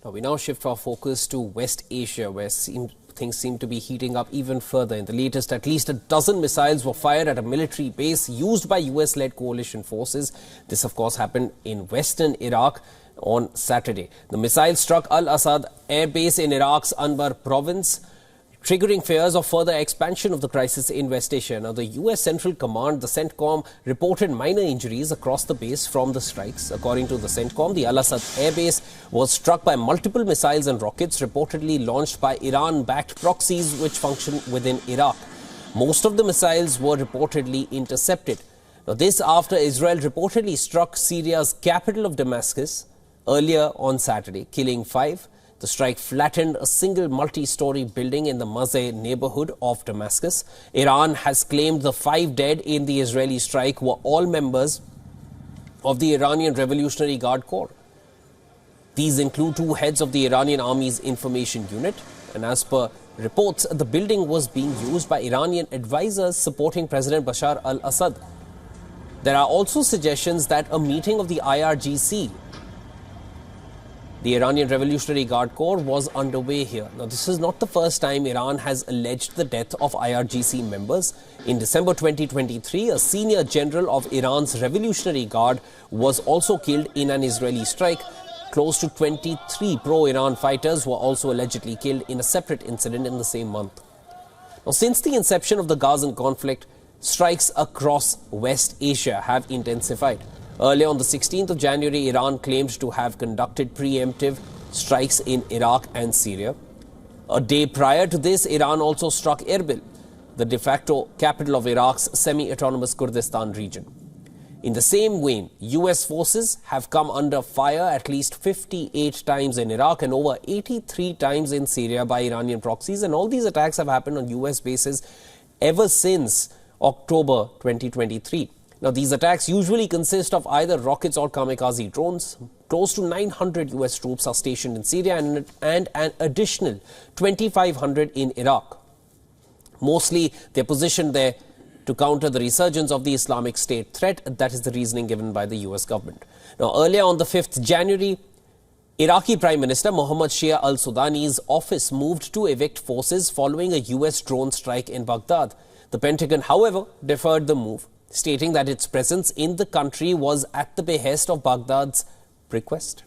Now we now shift our focus to West Asia, where things seem to be heating up even further. In the latest, at least a dozen missiles were fired at a military base used by US-led coalition forces. This, of course, happened in western Iraq on Saturday. The missile struck al-Asad air base in Iraq's Anbar province, triggering fears of further expansion of the crisis in West Asia. Now, the US Central Command, the CENTCOM, reported minor injuries across the base from the strikes. According to the CENTCOM, the al-Asad air base was struck by multiple missiles and rockets reportedly launched by Iran-backed proxies which function within Iraq. Most of the missiles were reportedly intercepted. Now, this after Israel reportedly struck Syria's capital of Damascus earlier on Saturday, killing 5. The strike flattened a single multi-story building in the Mazeh neighborhood of Damascus. Iran has claimed the 5 dead in the Israeli strike were all members of the Iranian Revolutionary Guard Corps. These include 2 heads of the Iranian Army's information unit. And as per reports, the building was being used by Iranian advisors supporting President Bashar al-Assad. There are also suggestions that a meeting of the IRGC, the Iranian Revolutionary Guard Corps, was underway here. Now, this is not the first time Iran has alleged the death of IRGC members. In December 2023, a senior general of Iran's Revolutionary Guard was also killed in an Israeli strike. Close to 23 pro-Iran fighters were also allegedly killed in a separate incident in the same month. Now, since the inception of the Gazan conflict, strikes across West Asia have intensified. Earlier on the 16th of January, Iran claimed to have conducted preemptive strikes in Iraq and Syria. A day prior to this, Iran also struck Erbil, the de facto capital of Iraq's semi-autonomous Kurdistan region. In the same vein, US forces have come under fire at least 58 times in Iraq and over 83 times in Syria by Iranian proxies. And all these attacks have happened on US bases ever since October 2023. Now, these attacks usually consist of either rockets or kamikaze drones. Close to 900 US troops are stationed in Syria and an additional 2,500 in Iraq. Mostly, they're positioned there to counter the resurgence of the Islamic State threat. That is the reasoning given by the US government. Now, earlier on the 5th January, Iraqi Prime Minister Mohammad Shia al-Sudani's office moved to evict forces following a US drone strike in Baghdad. The Pentagon, however, deferred the move, stating that its presence in the country was at the behest of Baghdad's request.